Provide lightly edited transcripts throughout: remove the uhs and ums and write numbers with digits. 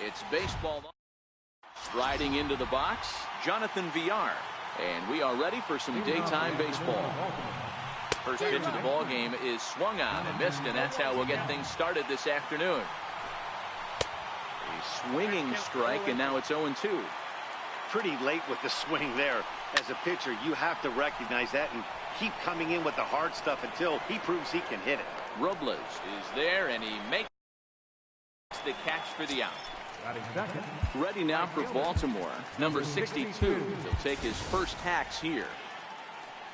It's baseball. Striding into the box, Jonathan Villar. And we are ready for some daytime baseball. First pitch of the ball game is swung on and missed, and that's how we'll get things started this afternoon. A swinging strike, and now it's 0-2. Pretty late with the swing there. As a pitcher, you have to recognize that and keep coming in with the hard stuff until he proves he can hit it. Robles is there, and he makes the catch for the out. Ready now for Baltimore. Number 62. He'll take his first hacks here.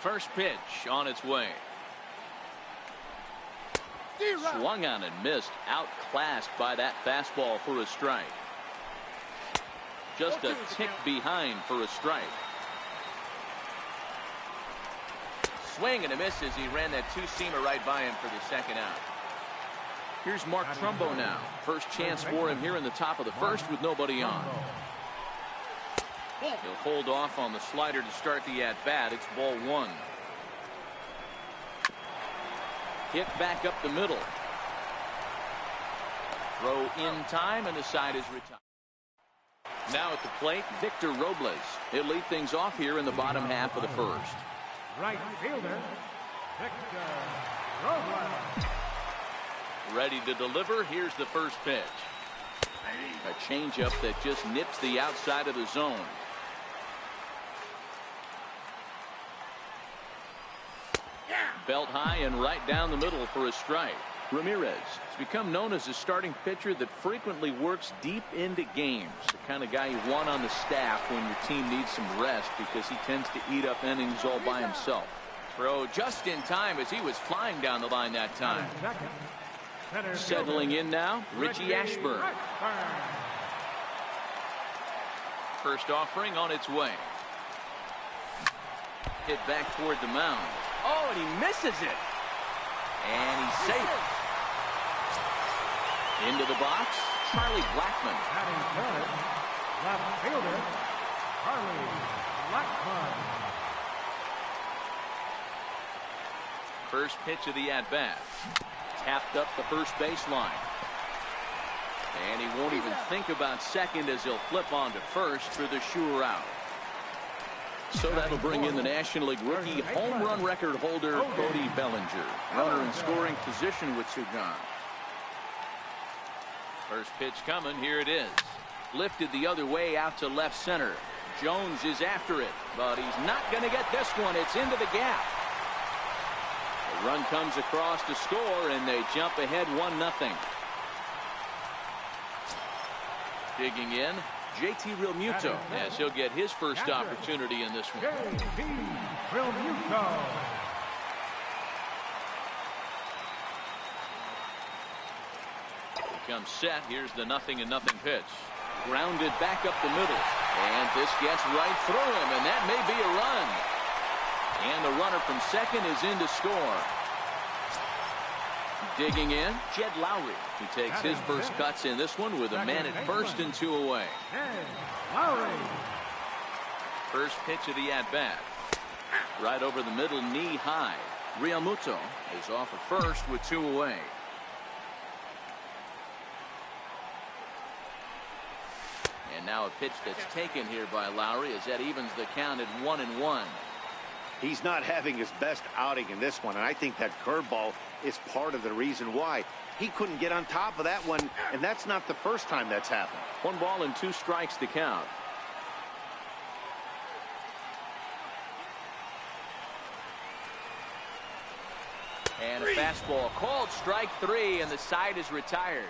First pitch on its way. Swung on and missed. Outclassed by that fastball for a strike. Just a tick behind for a strike. Swing and a miss as he ran that two-seamer right by him for the second out. Here's Mark Trumbo now. First chance for him here in the top of the first with nobody on. He'll hold off on the slider to start the at-bat. It's ball one. Hit back up the middle. Throw in time, and the side is retired. Now at the plate, Victor Robles. He'll lead things off here in the bottom half of the first. Right fielder, Victor Robles. Ready to deliver. Here's the first pitch. A changeup that just nips the outside of the zone. Belt high and right down the middle for a strike. Ramirez has become known as a starting pitcher that frequently works deep into games. The kind of guy you want on the staff when your team needs some rest, because he tends to eat up innings all by himself. Throw just in time as he was flying down the line that time. Settling in now, Richie Ashburn. First offering on its way. Hit back toward the mound. Oh, and he misses it. And he's safe. Into the box, Charlie Blackmon. Left fielder, Charlie Blackmon. First pitch of the at-bat. Tapped up the first baseline. And he won't even think about second as he'll flip on to first for the sure out. So that'll bring in the National League rookie home run record holder Cody Bellinger. Runner in scoring position with Sugan. First pitch coming. Here it is. Lifted the other way out to left center. Jones is after it, but he's not going to get this one. It's into the gap. The run comes across to score, and they jump ahead 1-0. Digging in, JT Realmuto, as he'll get his first opportunity in this one. JT Realmuto. Comes set. Here's the 0-0 pitch. Grounded back up the middle, and this gets right through him, and that may be a run. And the runner from second is in to score. Digging in, Jed Lowry. He takes his first cuts in this one with a man at first and 2 away. Lowry. First pitch of the at-bat. Right over the middle, knee high. Realmuto is off at first with 2 away. And now a pitch that's taken here by Lowry as that evens the count at 1-1. He's not having his best outing in this one, and I think that curveball is part of the reason why. He couldn't get on top of that one, and that's not the first time that's happened. 1 ball and 2 strikes to count. And a fastball called strike 3, and the side is retired.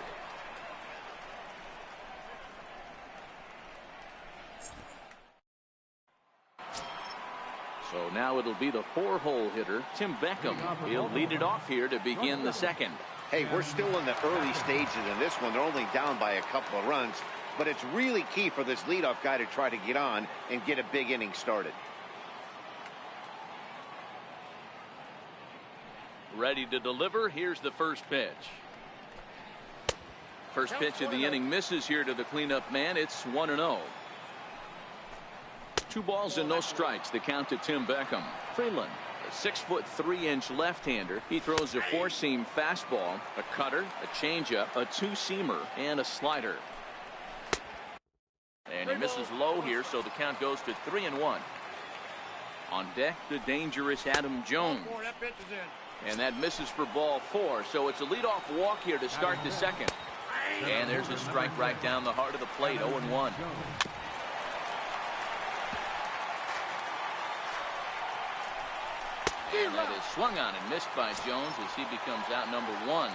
So now it'll be the 4-hole hitter, Tim Beckham. He'll lead it off here to begin the second. Hey, we're still in the early stages in this one. They're only down by a couple of runs, but it's really key for this leadoff guy to try to get on and get a big inning started. Ready to deliver. Here's the first pitch. First pitch of the inning misses here to the cleanup man. It's 1-0. 2 balls and no strikes. The count to Tim Beckham. Freeland, a 6'3" left-hander. He throws a 4-seam fastball, a cutter, a changeup, a 2-seamer, and a slider. And he misses low here, so the count goes to 3-1. On deck, the dangerous Adam Jones. And that misses for ball 4. So it's a leadoff walk here to start the second. And there's a strike right down the heart of the plate, 0-1. And that is swung on and missed by Jones as he becomes out number 1.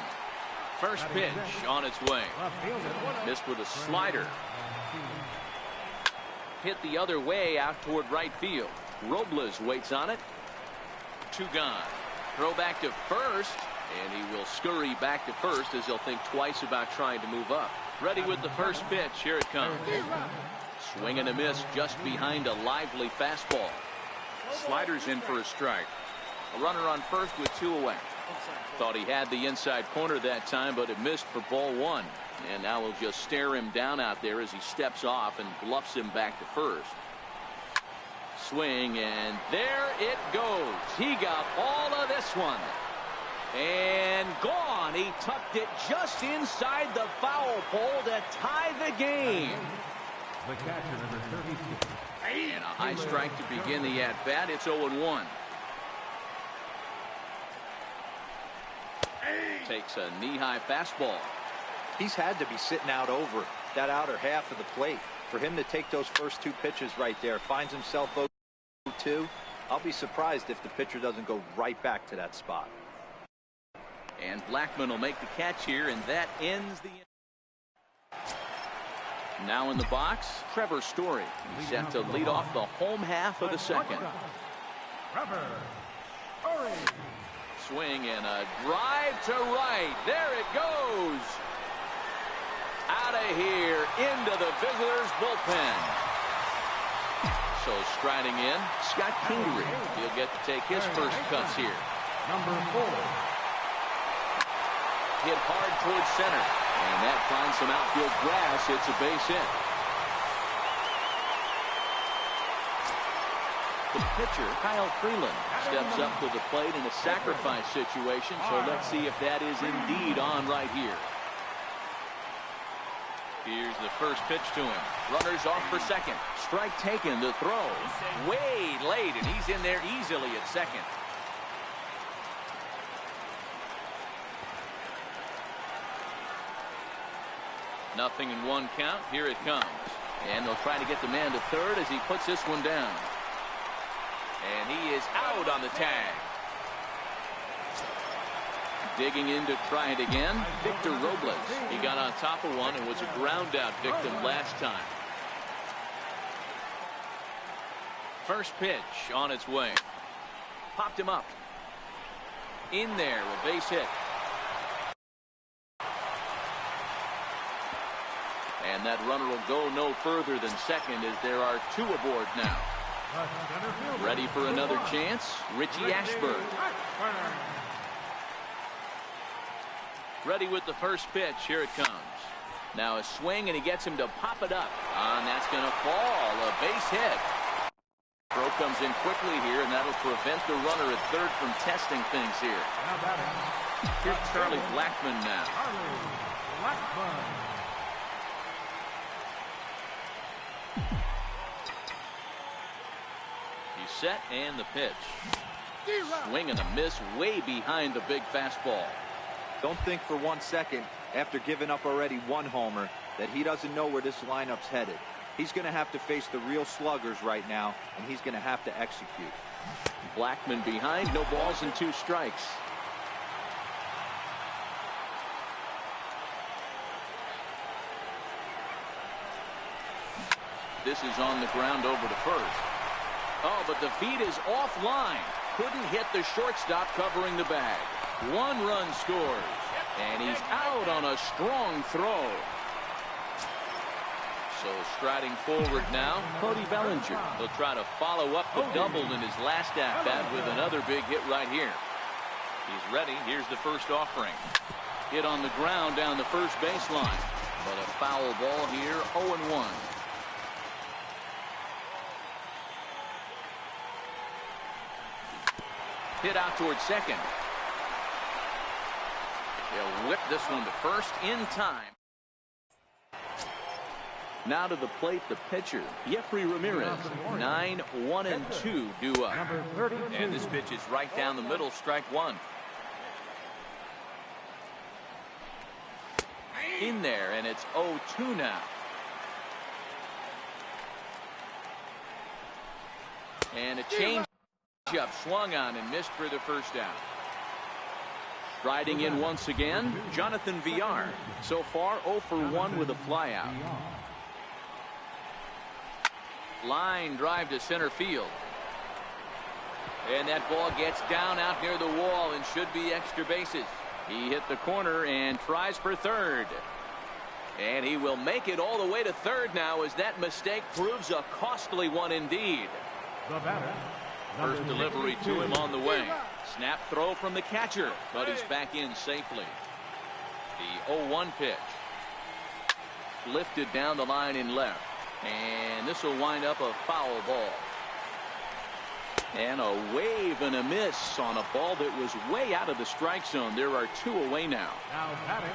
First pitch on its way. Missed with a slider. Hit the other way out toward right field. Robles waits on it. 2 gone. Throw back to first, and he will scurry back to first as he'll think twice about trying to move up. Ready with the first pitch. Here it comes. Swing and a miss just behind a lively fastball. Sliders in for a strike. A runner on first with 2 away. Thought he had the inside corner that time, but it missed for ball 1. And now we'll just stare him down out there as he steps off and bluffs him back to first. Swing, and there it goes. He got all of this one. And gone. He tucked it just inside the foul pole to tie the game. The catcher, number 32. And a high strike to begin the at-bat. It's 0-1. Takes a knee-high fastball. He's had to be sitting out over that outer half of the plate. For him to take those first 2 pitches right there, finds himself 0-2. I'll be surprised if the pitcher doesn't go right back to that spot. And Blackmon will make the catch here, and that ends the inning. Now in the box, Trevor Story. He's set to lead off the home half of the second. Trevor Story. Swing and a drive to right. There it goes. Out of here into the visitors' bullpen. So striding in, Scott Kingery. He'll get to take his first cuts here. Number 4. Hit hard towards center. And that finds some outfield grass. It's a base hit. The pitcher, Kyle Freeland, steps up to the plate in a sacrifice situation. So let's see if that is indeed on right here. Here's the first pitch to him. Runners off for second. Strike taken. The throw way late, and he's in there easily at second. Nothing in 1 count. Here it comes. And they'll try to get the man to third as he puts this one down. And he is out on the tag. Digging in to try it again, Victor Robles. He got on top of one and was a ground out victim last time. First pitch on its way. Popped him up. In there, a base hit. And that runner will go no further than second as there are 2 aboard now. Ready for another chance, Richie Ashburn. Ready with the first pitch. Here it comes. Now a swing, and he gets him to pop it up. And that's going to fall. A base hit. Throw comes in quickly here, and that'll prevent the runner at third from testing things here. Here's Charlie Blackmon now. He's set, and the pitch. Swing and a miss way behind the big fastball. Don't think for 1 second, after giving up already 1 homer, that he doesn't know where this lineup's headed. He's going to have to face the real sluggers right now, and he's going to have to execute. Blackmon behind, no balls and 2 strikes. This is on the ground over to first. Oh, but the feed is offline. Couldn't hit the shortstop covering the bag. 1 run scores, and he's out on a strong throw. So striding forward now, Cody Bellinger. He'll try to follow up the double in his last at-bat with another big hit right here. He's ready. Here's the first offering. Hit on the ground down the first baseline, but a foul ball here, 0-1. Hit out towards second. They'll whip this one to first in time. Now to the plate, the pitcher, Jeffrey Ramirez. 9-1-2 due up. Number 32. And this pitch is right down the middle, strike one. In there, and it's 0-2 now. And a change up, swung on and missed for the first down. Riding in once again, Jonathan Villar. So far, 0 for 1 with a flyout. Line drive to center field. And that ball gets down out near the wall and should be extra bases. He hit the corner and tries for third. And he will make it all the way to third now as that mistake proves a costly one indeed. The batter. First delivery to him on the way. Snap throw from the catcher, but he's back in safely. The 0-1 pitch. Lifted down the line in left. And this will wind up a foul ball. And a wave and a miss on a ball that was way out of the strike zone. There are 2 away now. Now batting,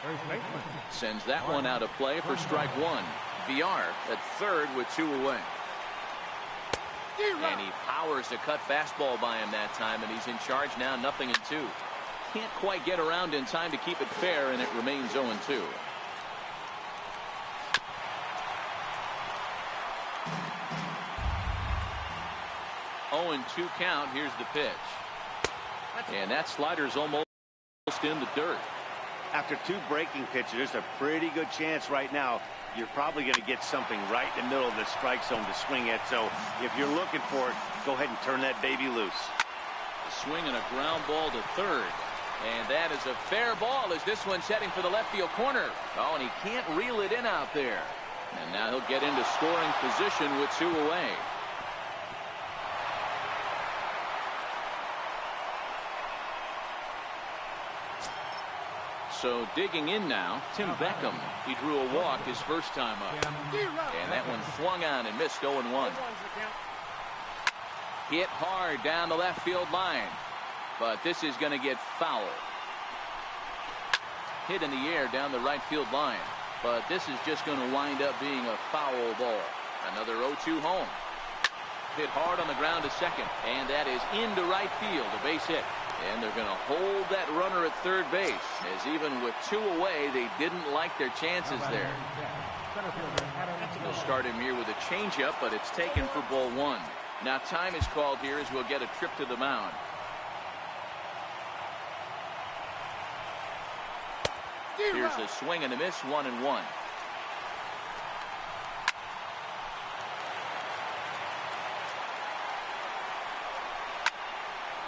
first baseman. Sends that one out of play for strike one. Villar at third with 2 away. And he powers a cut fastball by him that time, and he's in charge now, 0-2. Can't quite get around in time to keep it fair, and it remains 0-2. Oh, 2 count. Here's the pitch. And that slider's almost in the dirt. After 2 breaking pitches, there's a pretty good chance right now you're probably going to get something right in the middle of the strike zone to swing at. So if you're looking for it, go ahead and turn that baby loose. A swing and a ground ball to third. And that is a fair ball as this one's heading for the left field corner. Oh, and he can't reel it in out there. And now he'll get into scoring position with 2 away. So digging in now, Tim Beckham. He drew a walk his first time up. And that one swung on and missed 0-1. Hit hard down the left field line. But this is going to get foul. Hit in the air down the right field line. But this is just going to wind up being a foul ball. Another 0-2 home. Hit hard on the ground to second. And that is into right field. A base hit. And they're going to hold that runner at third base, as even with 2 away, they didn't like their chances there. They'll start him here with a changeup, but it's taken for ball 1. Now time is called here as we'll get a trip to the mound. Here's a swing and a miss, 1-1.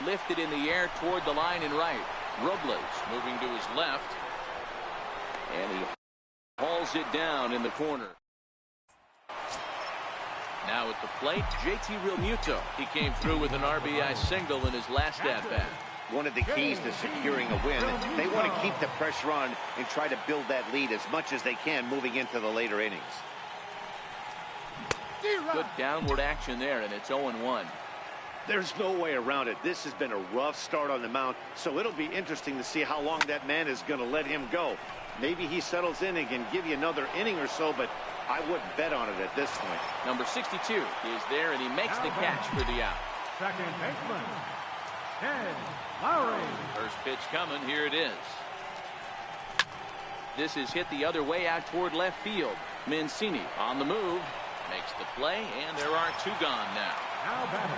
Lifted in the air toward the line and right. Robles moving to his left. And he hauls it down in the corner. Now at the plate, JT Realmuto. He came through with an RBI single in his last at-bat. One of the keys to securing a win, they want to keep the pressure on and try to build that lead as much as they can moving into the later innings. Good downward action there, and it's 0-1. There's no way around it. This has been a rough start on the mound, so it'll be interesting to see how long that man is going to let him go. Maybe he settles in and can give you another inning or so, but I wouldn't bet on it at this point. Number 62 is there, and he makes the catch for the out. Second baseman, Ted Lowry. First pitch coming. Here it is. This is hit the other way out toward left field. Mancini on the move. Makes the play, and there are 2 gone now. Now batting.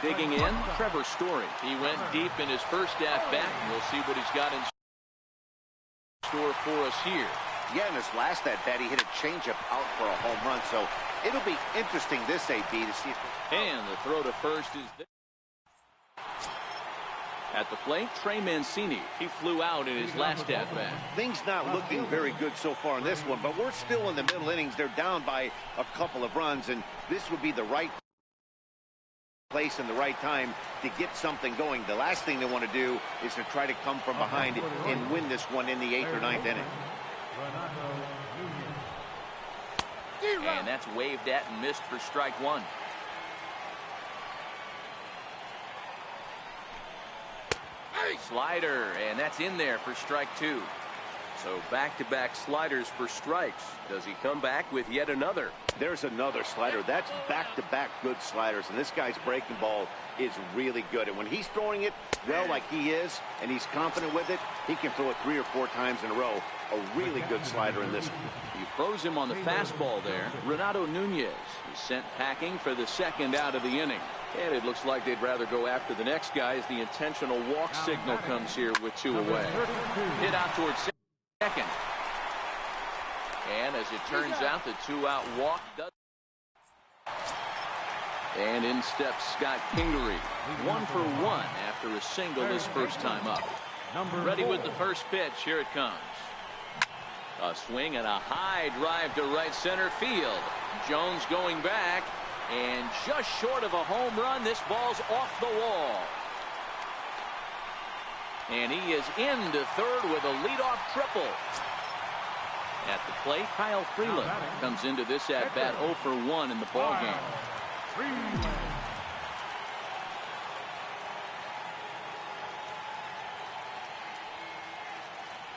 Digging in, Trevor Story. He went deep in his first at-bat, and we'll see what he's got in store for us here. Yeah, in his last at-bat, he hit a changeup out for a home run, so it'll be interesting this AB to see if... And the throw to first is there. At the plate, Trey Mancini. He flew out in his last at-bat. Things not looking very good so far in this one, but we're still in the middle innings. They're down by a couple of runs, and this would be the right place in the right time to get something going. The last thing they want to do is to try to come from behind and win this one in the 8th or 9th inning. And that's waved at and missed for strike 1. Slider, and that's in there for strike 2. So back-to-back sliders for strikes. Does he come back with yet another? There's another slider. That's back-to-back good sliders, and this guy's breaking ball is really good. And when he's throwing it well like he is, and he's confident with it, he can throw it 3 or 4 times in a row. A really good slider in this one. He froze him on the fastball there. Renato Nunez is sent packing for the second out of the inning. And it looks like they'd rather go after the next guy as the intentional walk signal comes here with 2 away. Hit out towards second. And as it turns out, the 2-out walk does. And in steps Scott Kingery. 1 for 1 after a single his first time up. Ready with the first pitch. Here it comes. A swing and a high drive to right center field. Jones going back. And just short of a home run, this ball's off the wall. And he is into third with a leadoff triple. At the plate, Kyle Freeland comes into this at-bat 0 for 1 in the ballgame.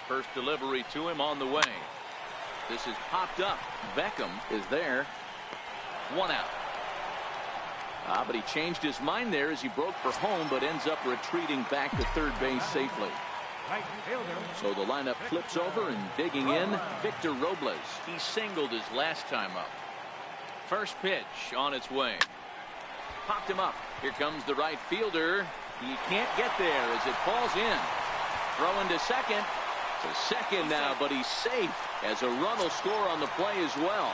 First delivery to him on the way. This is popped up. Beckham is there. 1 out. But he changed his mind there as he broke for home, but ends up retreating back to third base safely. So the lineup flips over, and digging in, Victor Robles. He singled his last time up. First pitch on its way. Popped him up. Here comes the right fielder. He can't get there as it falls in. Throwing to second. To second now, but he's safe as a run will score on the play as well.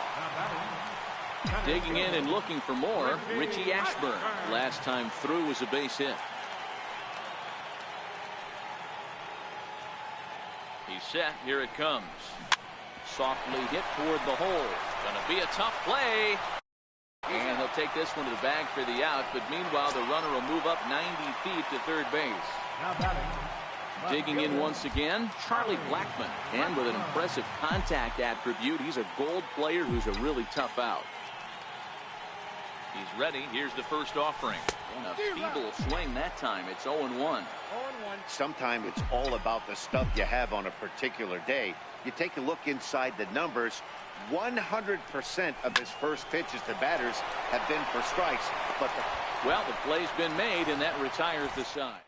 Digging in and looking for more, Richie Ashburn. Last time through was a base hit. He's set. Here it comes. Softly hit toward the hole. Gonna be a tough play. And he'll take this one to the bag for the out. But meanwhile, the runner will move up 90 feet to third base. Digging in once again, Charlie Blackmon. And with an impressive contact attribute, he's a gold player who's a really tough out. He's ready. Here's the first offering. And a feeble swing that time. It's 0-1. Sometimes it's all about the stuff you have on a particular day. You take a look inside the numbers. 100% of his first pitches to batters have been for strikes. But the play's been made, and that retires the side.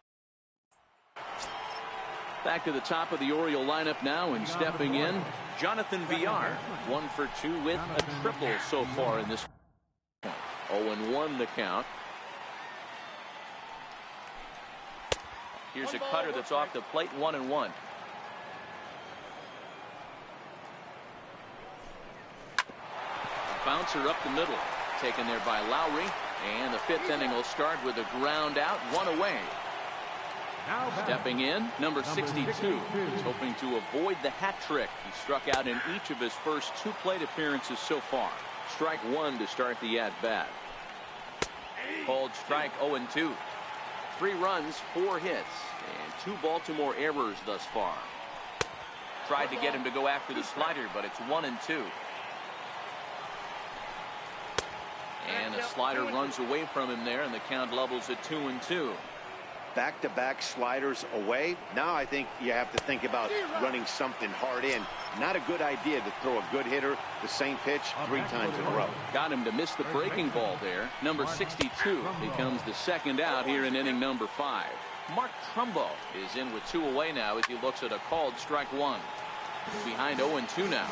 Back to the top of the Oriole lineup now, and stepping in, Jonathan Villar. 1 for 2 with a triple so far in this. 0-1 the count. Here's a cutter that's off the plate. 1-1. A bouncer up the middle, taken there by Lowry, and the 5th inning will start with a ground out, 1 away. Stepping in, number 62. He's hoping to avoid the hat trick. He struck out in each of his first 2 plate appearances so far. Strike 1 to start the at-bat. Called strike 0-2. 3 runs, 4 hits, and 2 Baltimore errors thus far. Tried to get him to go after the slider, but it's 1-2. And the slider runs away from him there, and the count levels at 2-2. Back-to-back sliders away. Now I think you have to think about running something hard in. Not a good idea to throw a good hitter the same pitch 3 times in a row. Got him to miss the breaking ball there. Number 62 becomes the second out here in inning number 5. Mark Trumbo is in with 2 away now as he looks at a called strike 1. Behind 0-2 now.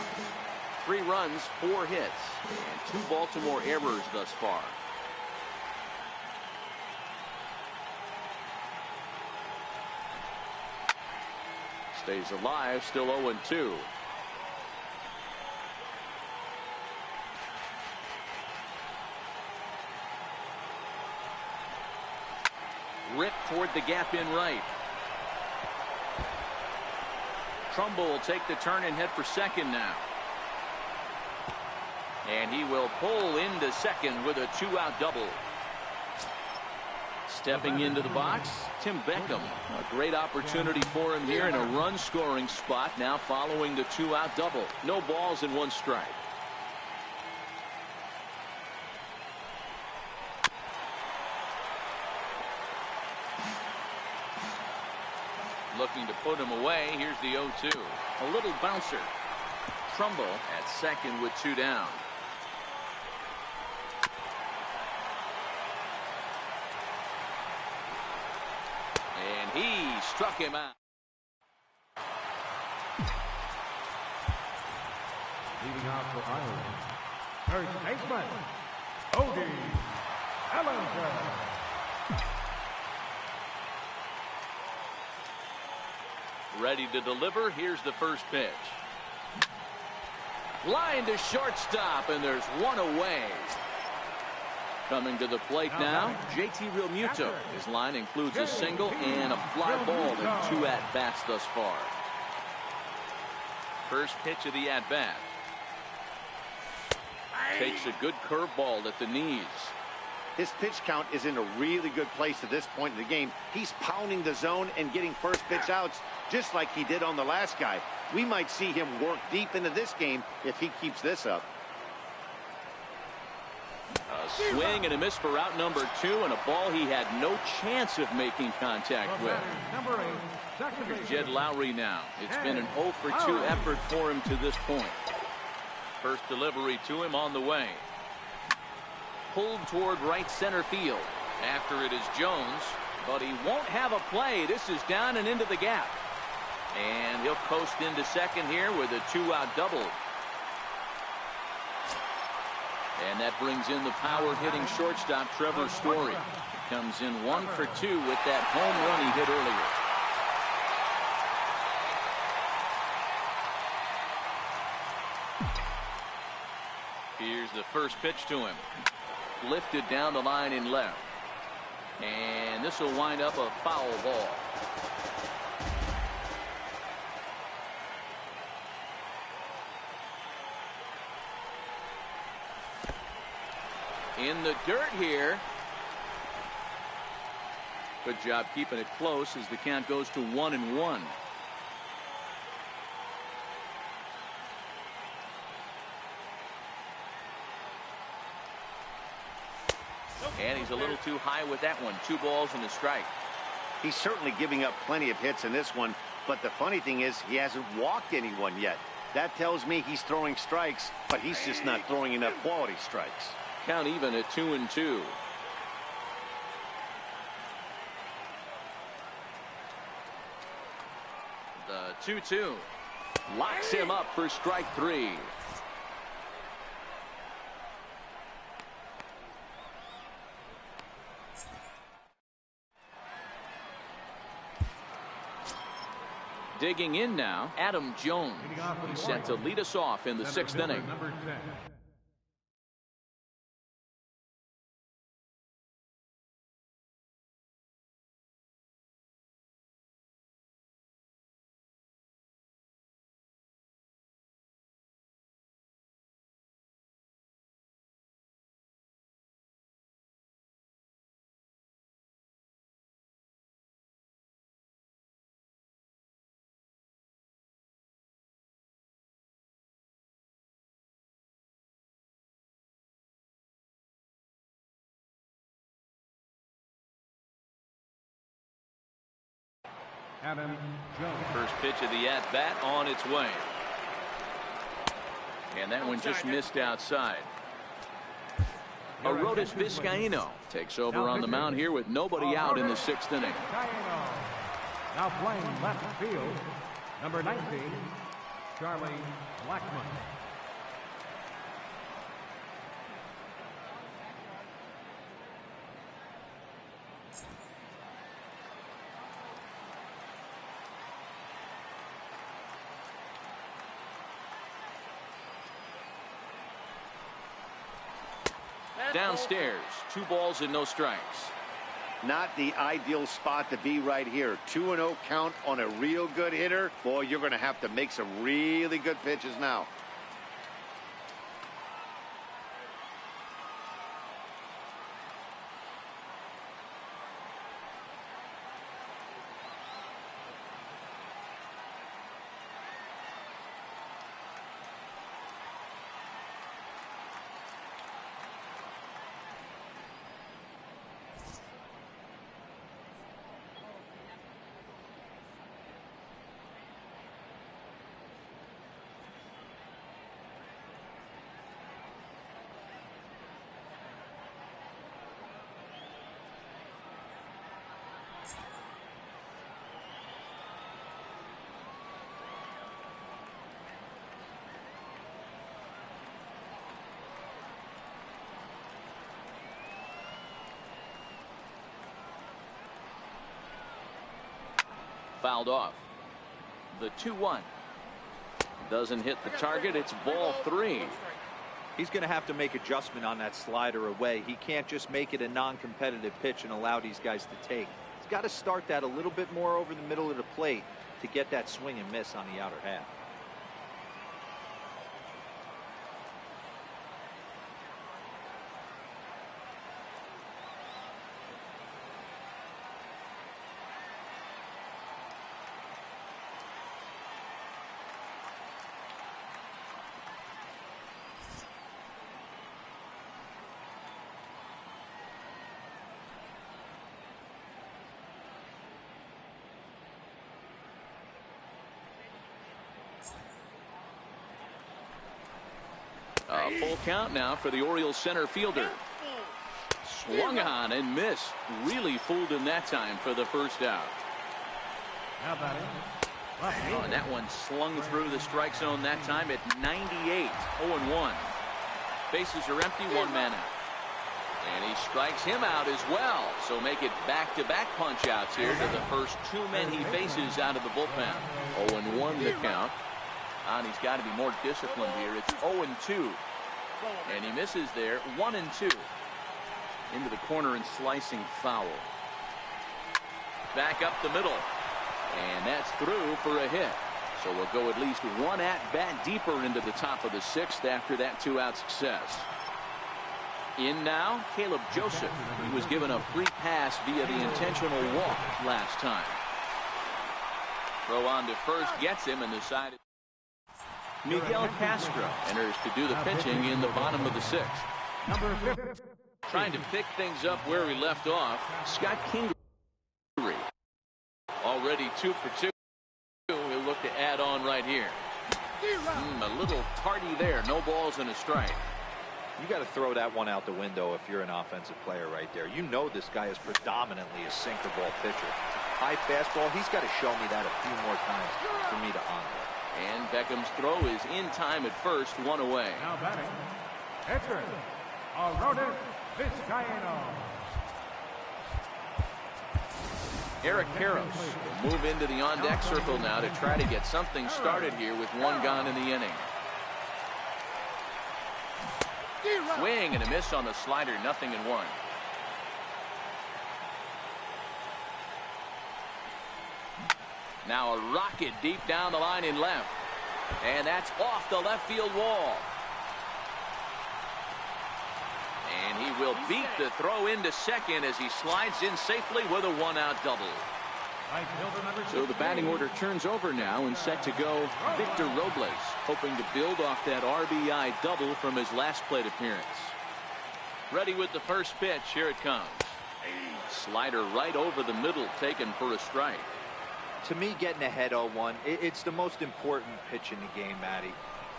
3 runs, 4 hits, and 2 Baltimore errors thus far. Stays alive, still 0-2. Ripped toward the gap in right. Trumbull will take the turn and head for second now. And he will pull into second with a 2-out double. Stepping into the box, Tim Beckham. A great opportunity for him here in a run-scoring spot now following the 2-out double. No balls and 1 strike. looking to put him away. Here's the 0-2. A little bouncer. Trumbo at second with 2 down. And he struck him out. Leading off for Iowa, first baseman, Cody Bellinger. Ready to deliver. Here's the first pitch. Line to shortstop, and there's one away. Coming to the plate now, JT Realmuto. His line includes a single and a fly ball in 2 at-bats thus far. First pitch of the at-bat. Takes a good curveball at the knees. His pitch count is in a really good place at this point in the game. He's pounding the zone and getting first pitch outs just like he did on the last guy. We might see him work deep into this game if he keeps this up. A swing and a miss for out number 2, and a ball he had no chance of making contact with. Number 8, second Here's baseman. Jed Lowry now. It's been an 0 for 2 effort for him to this point. First delivery to him on the way. Pulled toward right center field. After it is Jones, but he won't have a play. This is down and into the gap. And he'll coast into second here with a 2-out double. And that brings in the power-hitting shortstop, Trevor Story. Comes in 1 for 2 with that home run he hit earlier. Here's the first pitch to him. Lifted down the line in left. And this will wind up a foul ball. In the dirt here. Good job keeping it close as the count goes to 1-1. And he's a little too high with that one. 2 balls and a strike. He's certainly giving up plenty of hits in this one, but the funny thing is he hasn't walked anyone yet. That tells me he's throwing strikes, but he's just not throwing enough quality strikes. Count even at 2-2. The 2-2 locks him up for strike 3. Digging in now, Adam Jones. He's set to lead us off in the 6th inning. Number 10. Adam Jones. First pitch of the at-bat on its way. And that one just missed outside. Arodys Vizcaino takes over on the mound here with nobody out in the 6th inning. Now playing left field, number 19, Charlie Blackmon. Downstairs, 2 balls and no strikes. Not the ideal spot to be right here. 2-0 count on a real good hitter. Boy, you're going to have to make some really good pitches now. fouled off. The 2-1 doesn't hit the target. It's ball 3. He's going to have to make adjustment on that slider away. He can't just make it a non-competitive pitch and allow these guys to take. He's got to start that a little bit more over the middle of the plate to get that swing and miss on the outer half. A full count now for the Orioles center fielder. Swung on and missed. Really fooled him that time for the first out. Now batting. Oh, and that one slung through the strike zone that time at 98. 0-1. Bases are empty. 1 man out. And he strikes him out as well. So make it back-to-back punch outs here to the first 2 men he faces out of the bullpen. 0-1 the count. And he's got to be more disciplined here. It's 0-2. And he misses there. 1-2. Into the corner and slicing foul. Back up the middle. And that's through for a hit. So we'll go at least 1 at-bat deeper into the top of the 6th after that 2-out success. In now, Caleb Joseph. He was given a free pass via the intentional walk last time. Throw on to first gets him and decided. Miguel Castro enters to do the pitching in the bottom of the 6th. Number 50. Trying to pick things up where we left off. Scott Kingery. Already 2 for 2. He'll look to add on right here. A little tardy there. No balls and a strike. You got to throw that one out the window if you're an offensive player right there. You know this guy is predominantly a sinker ball pitcher. High fastball, he's got to show me that a few more times for me to honor it. And Beckham's throw is in time at first. 1 away. Now batting. Pitcher. Aroldis Vizcaino. Eric Karros will move into the on-deck circle now to try to get something started here with 1 gone in the inning. Swing and a miss on the slider. 0-1. Now a rocket deep down the line in left. And that's off the left field wall. And he will beat the throw into second as he slides in safely with a 1-out double. So the batting order turns over now and set to go Victor Robles, hoping to build off that RBI double from his last plate appearance. Ready with the first pitch. Here it comes. Slider right over the middle, taken for a strike. To me, getting ahead 0-1, it's the most important pitch in the game, Matty.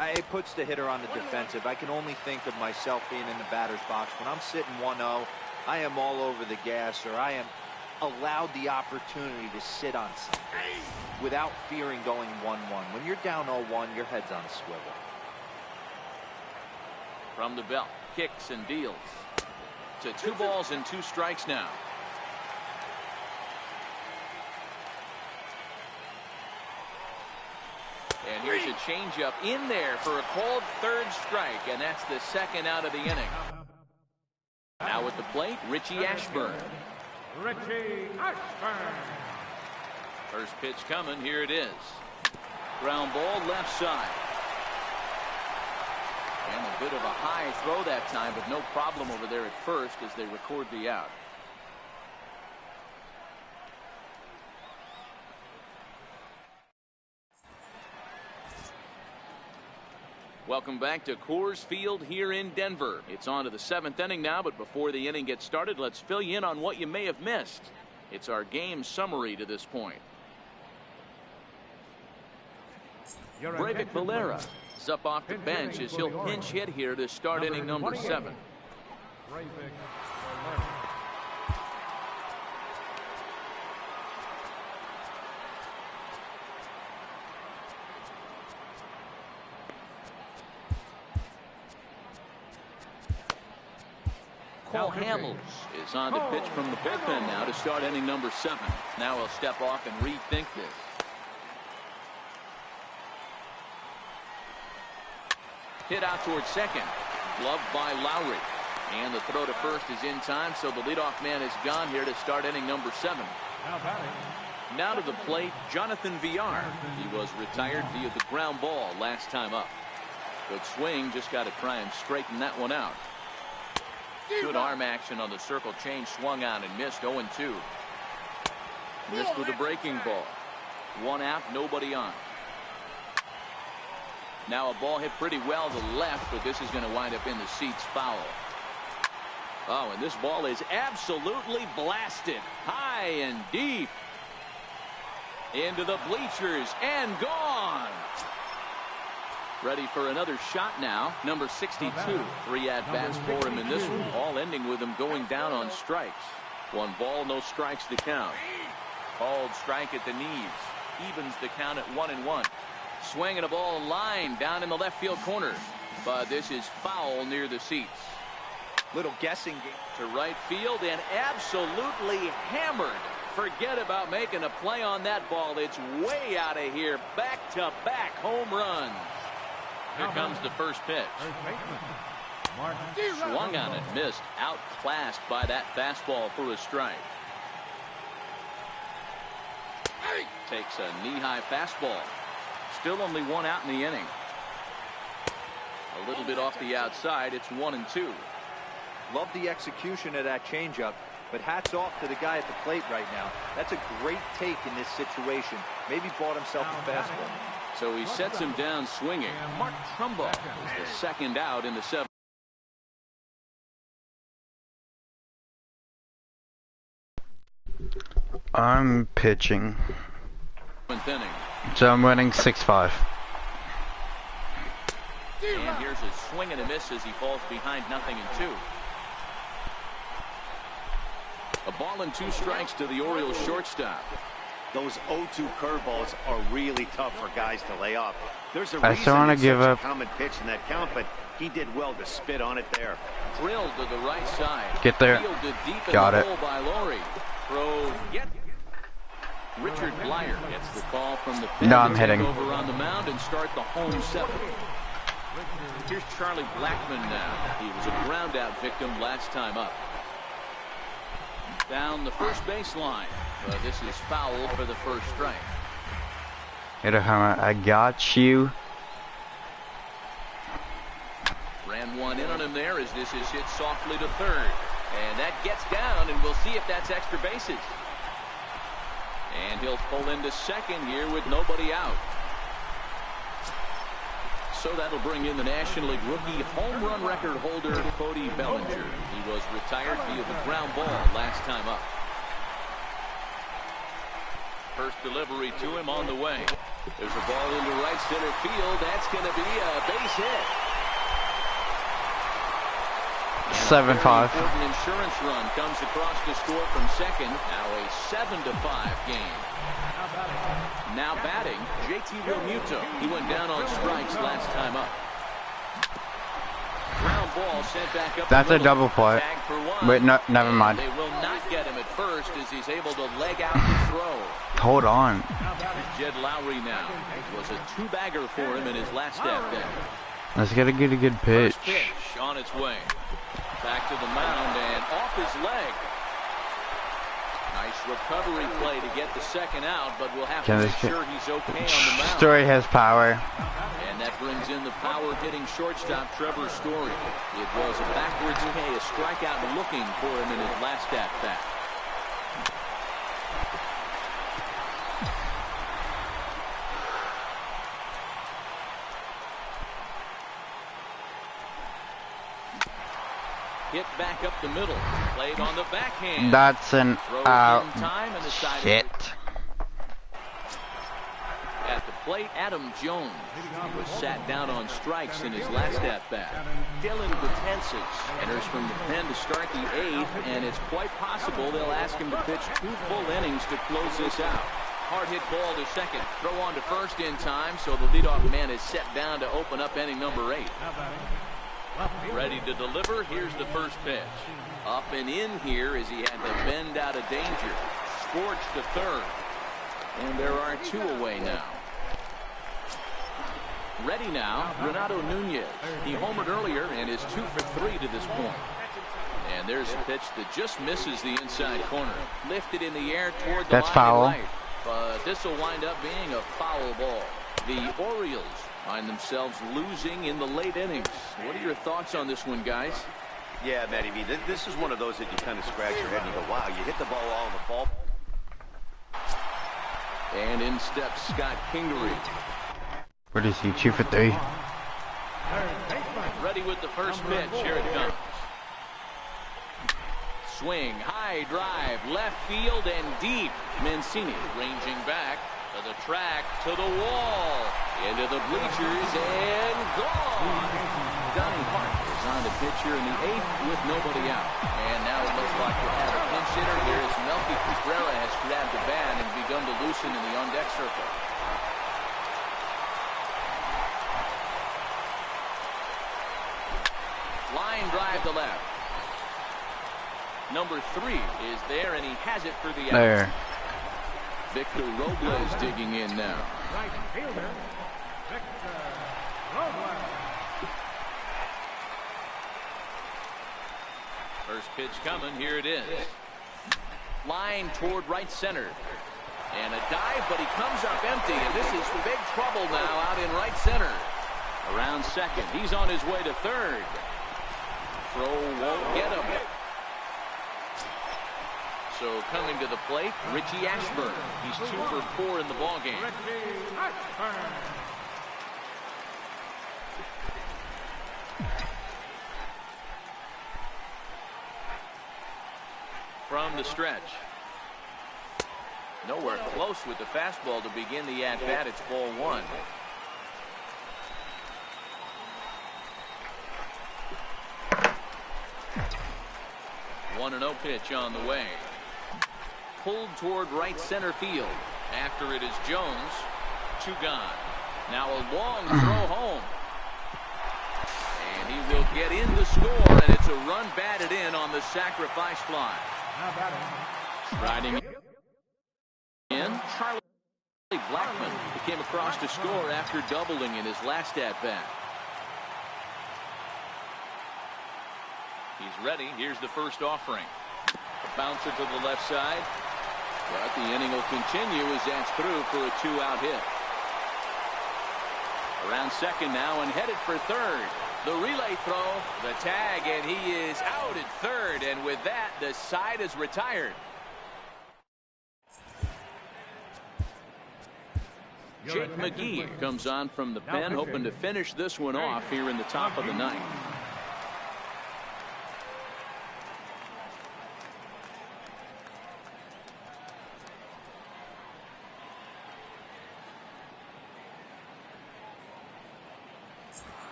It puts the hitter on the defensive. I can only think of myself being in the batter's box. When I'm sitting 1-0, I am all over the gas, or I am allowed the opportunity to sit on something without fearing going 1-1. When you're down 0-1, your head's on a swivel. From the belt, kicks and deals. To 2 balls and 2 strikes now. And here's a changeup in there for a called 3rd strike, and that's the 2nd out of the inning. Now at the plate, Richie Ashburn. Richie Ashburn. First pitch coming. Here it is. Ground ball left side. And a bit of a high throw that time, but no problem over there at first as they record the out. Welcome back to Coors Field here in Denver. It's on to the 7th inning now, but before the inning gets started, let's fill you in on what you may have missed. It's our game summary to this point. Breivik Valera is up off the bench as he'll pinch hit here to start inning number 7. Breivik Valera. Cole Hamels is on to pitch from the bullpen now to start inning number 7. Now he'll step off and rethink this. Hit out towards second. Gloved by Lowry. And the throw to first is in time, so the leadoff man is gone here to start inning number 7. Now to the plate, Jonathan Villar. He was retired via the ground ball last time up. Good swing, just got to try and straighten that one out. Good arm action on the circle change, swung on and missed. 0-2. Missed with a breaking ball. 1 out, nobody on. Now a ball hit pretty well to the left, but this is going to wind up in the seats, foul. Oh, and this ball is absolutely blasted high and deep into the bleachers and gone. Ready for another shot now. Number 62. 3 at-bats for him in this one, all ending with him going down on strikes. 1 ball, no strikes to count. Called strike at the knees. Evens the count at 1-1. Swinging a ball line down in the left field corner. But this is foul near the seats. Little guessing game. To right field and absolutely hammered. Forget about making a play on that ball. It's way out of here. Back-to-back home runs. Here comes the first pitch. Swung on it, missed. Outclassed by that fastball for a strike. Takes a knee-high fastball. Still only 1 out in the inning. A little bit off the outside. It's 1-2. Love the execution of that changeup, but hats off to the guy at the plate right now. That's a great take in this situation. Maybe bought himself a fastball. So he sets him down swinging. Mark Trumbo is the second out in the 7th. I'm pitching. Inning. So I'm winning 6-5. And here's a swing and a miss as he falls behind 0-2. A ball and 2 strikes to the Orioles shortstop. Those 0-2 curveballs are really tough for guys to lay off. There's a I reason still want to it's give such up. a common pitch in that count, but he did well to spit on it there. Drilled to the right side. Get there. Fielded deep in Got the it. hole by Lowry. Throw. Get. Richard Blyer gets the call from the pen. No, I'm to hitting. take over on the mound and start the home 7. Here's Charlie Blackmon now. He was a ground out victim last time up. Down the first baseline. This is foul for the first strike. Hit a hammer. I got you. Ran 1 in on him there as this is hit softly to third. And that gets down, and we'll see if that's extra bases. And he'll pull into second here with nobody out. So that'll bring in the National League rookie home run record holder Cody Bellinger. He was retired via the ground ball last time up. First delivery to him on the way. There's a ball into right center field. That's going to be a base hit. 7-5. Important insurance run comes across the score from second. Now a 7-5 game. Now batting, JT Realmuto. He went down on strikes last time up. Ground ball sent back up. That's a double play. Tag for 1. Wait, no, never mind. They will not get him at first as he's able to leg out the throw. Hold on. Jed Lowry now. It was a 2-bagger for him in his last at bat. Let's get a good pitch. First pitch on its way. Back to the mound and off his leg. Nice recovery play to get the second out, but we'll have to make sure he's okay on the mound. Story has power. And that brings in the power-hitting shortstop, Trevor Story. It was a backwards K, a strikeout looking for him in his last at-bat. Hit back up the middle. Played on the backhand. That's an out. Shit. At the plate, Adam Jones. He was sat down on strikes in his last at-bat. Dylan Betances enters from the pen to start the 8th, and it's quite possible they'll ask him to pitch 2 full innings to close this out. Hard hit ball to second. Throw on to first in time, so the leadoff man is set down to open up inning number 8. Ready to deliver. Here's the first pitch. Up and in here as he had to bend out of danger. Scorched to third. And there are two away now. Ready now, Renato Nunez. He homered earlier and is 2 for 3 to this point. And there's a pitch that just misses the inside corner. Lifted in the air toward the line foul. right. But this will wind up being a foul ball. The Orioles find themselves losing in the late innings. What are your thoughts on this one, guys? Yeah, Matty V, this is one of those that you kind of scratch your head and you go, wow, you hit the ball all in the ball. And in steps Scott Kingery. What is he? 2 for 3. Ready with the first pitch. Here it comes. Swing, high drive, left field and deep. Mancini ranging back to the track, to the wall, into the bleachers and gone. Donnie Hart is on the pitch here in the 8th with nobody out. And now it looks like we'll have a pinch hitter here as Melky Cabrera has grabbed the bat and begun to loosen in the on-deck circle. Line drive to left. Number 3 is there, and he has it for the out. There. Victor Robles digging in now. Right fielder, Victor Robles. First pitch coming. Here it is. Line toward right center. And a dive, but he comes up empty, and this is big trouble now out in right center. Around second. He's on his way to third. Throw won't get him. So coming to the plate, Richie Ashburn. He's 2 for 4 in the ballgame. Richie Ashburn. From the stretch. Nowhere close with the fastball to begin the at-bat. It's ball 1. One and 0 pitch on the way. Pulled toward right center field. After it is Jones. 2 gone. Now a long throw home. And he will get in to score, and it's a run batted in on the sacrifice fly. Now batting. Striding in, Charlie Blackmon. He came across to score after doubling in his last at-bat. He's ready. Here's the first offering. A bouncer to the left side. But the inning will continue as that's through for a 2-out hit. Around second now and headed for third. The relay throw, the tag, and he is out at third. And with that, the side is retired. Jake McGee comes on from the pen, hoping to finish this one off here in the top of the 9th.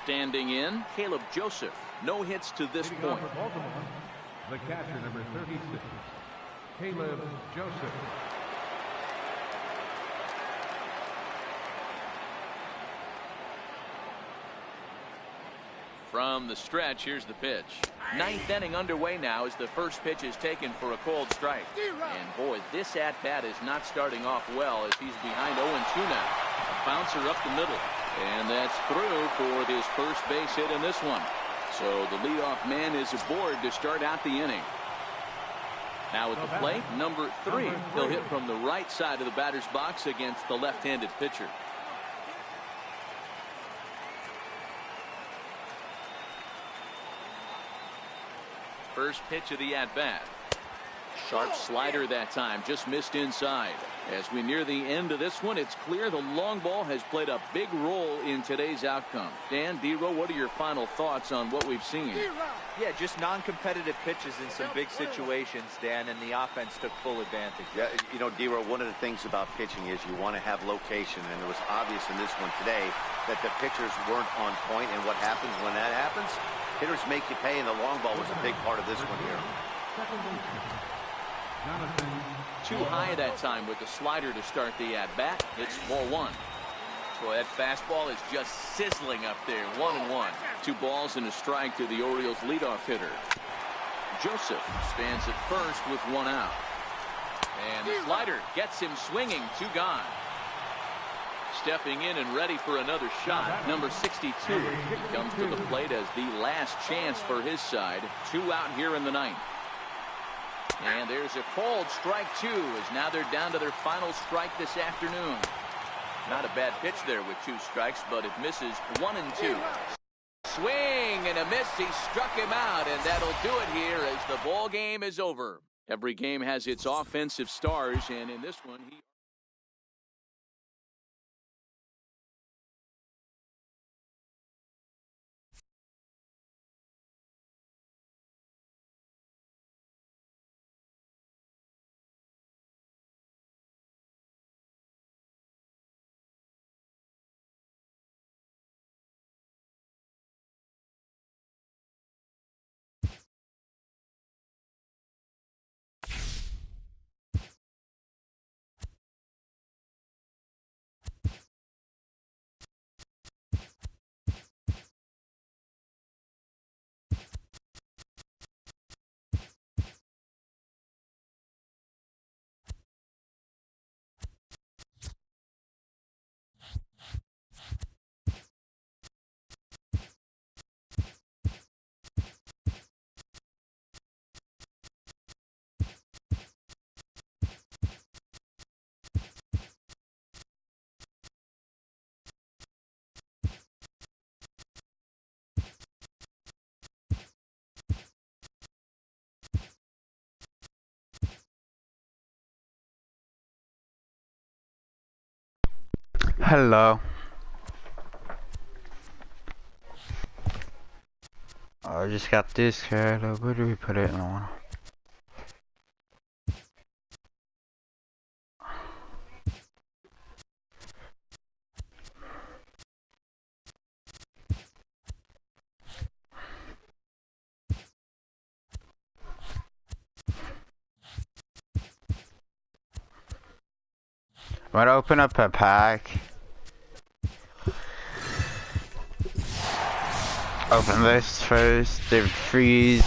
Standing in, Caleb Joseph. No hits to this point. For Baltimore, the catcher, number 36, Caleb Joseph. From the stretch, here's the pitch. 9th inning underway now as the first pitch is taken for a cold strike. And boy, this at-bat is not starting off well as he's behind 0-2 now. A bouncer up the middle. And that's through for his first base hit in this one. So the leadoff man is aboard to start out the inning. Now at the plate, number 3. He'll hit from the right side of the batter's box against the left-handed pitcher. First pitch of the at-bat. Sharp slider that time, just missed inside. As we near the end of this one, it's clear the long ball has played a big role in today's outcome. Dan, D-Row, what are your final thoughts on what we've seen? Yeah, just non-competitive pitches in some big situations, Dan, and the offense took full advantage. Yeah, you know, D-Row, one of the things about pitching is you want to have location, and it was obvious in this one today that the pitchers weren't on point, and what happens when that happens? Hitters make you pay, and the long ball was a big part of this one here. Too high that time with the slider to start the at-bat. It's ball 1. Boy, that fastball is just sizzling up there. 1-1. 2 balls and a strike to the Orioles leadoff hitter. Joseph stands at first with 1 out. And the slider gets him swinging. 2 gone. Stepping in and ready for another shot, number 62. He comes to the plate as the last chance for his side. 2 out here in the 9th. And there's a called strike 2 as now they're down to their final strike this afternoon. Not a bad pitch there with 2 strikes, but it misses 1 and 2. Swing and a miss. He struck him out, and that'll do it here as the ball game is over. Every game has its offensive stars, and in this one, he... Hello. I just got this card. Where do we put it on? I'm gonna open up a pack. Open this first. David Freeze.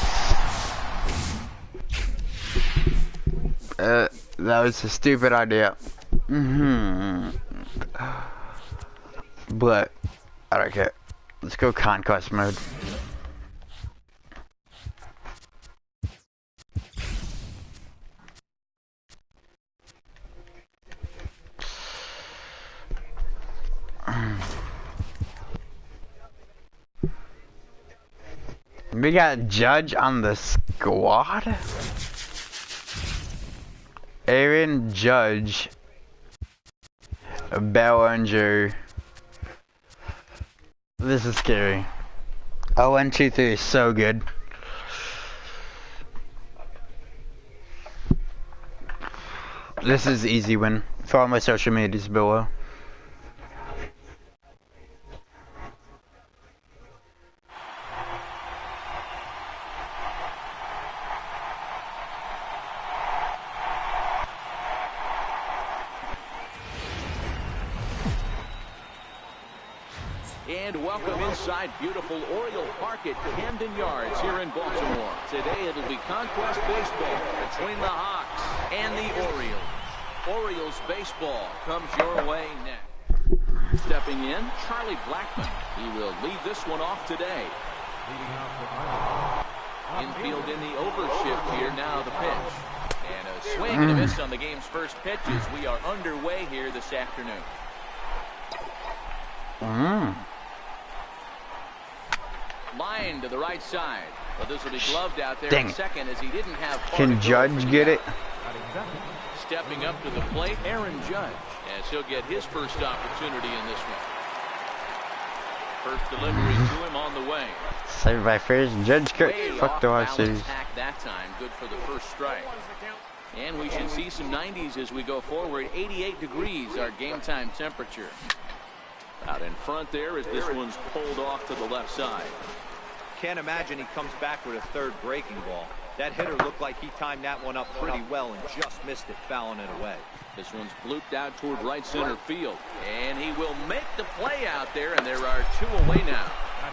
That was a stupid idea. But I don't care. Let's go conquest mode. We got Judge on the squad. Aaron Judge, Bellinger. This is scary. 0-1-2-3 is so good. This is easy win. Follow my social medias below. And welcome inside beautiful Oriole Park at Camden Yards here in Baltimore. Today it'll be Conquest Baseball between the Hawks and the Orioles. Orioles baseball comes your way next. Stepping in, Charlie Blackmon. He will lead this one off today. Infield in the overshift here now the pitch. And a swing and a miss on the game's first pitch as we are underway here this afternoon. Line to the right side, but this will be gloved out there in second as he didn't have. Can Judge get it? Stepping up to the plate, Aaron Judge, as he'll get his first opportunity in this one. First delivery to him on the way. Saved by first. Judge cook. Fuck the World Series. That time, good for the first strike. And we should see some 90s as we go forward. 88 degrees, our game time temperature. Out in front there as this one's pulled off to the left side. Can't imagine he comes back with a third breaking ball. That hitter looked like he timed that one up pretty well and just missed it, fouling it away. This one's blooped out toward right center field. And he will make the play out there, and there are 2 away now.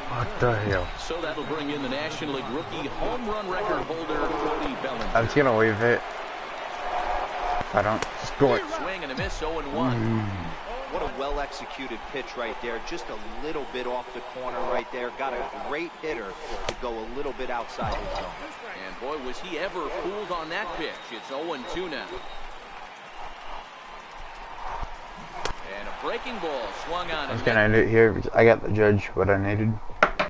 What the hell? So that'll bring in the National League rookie home run record holder, Cody Bellinger. I was gonna leave it. If I don't score it. Swing and a miss, 0-1. What a well-executed pitch right there. Just a little bit off the corner right there. Got a great hitter to go a little bit outside his zone. And boy, was he ever fooled on that pitch. It's 0-2 now. And a breaking ball swung on. I was gonna end it here because I got the judge what I needed.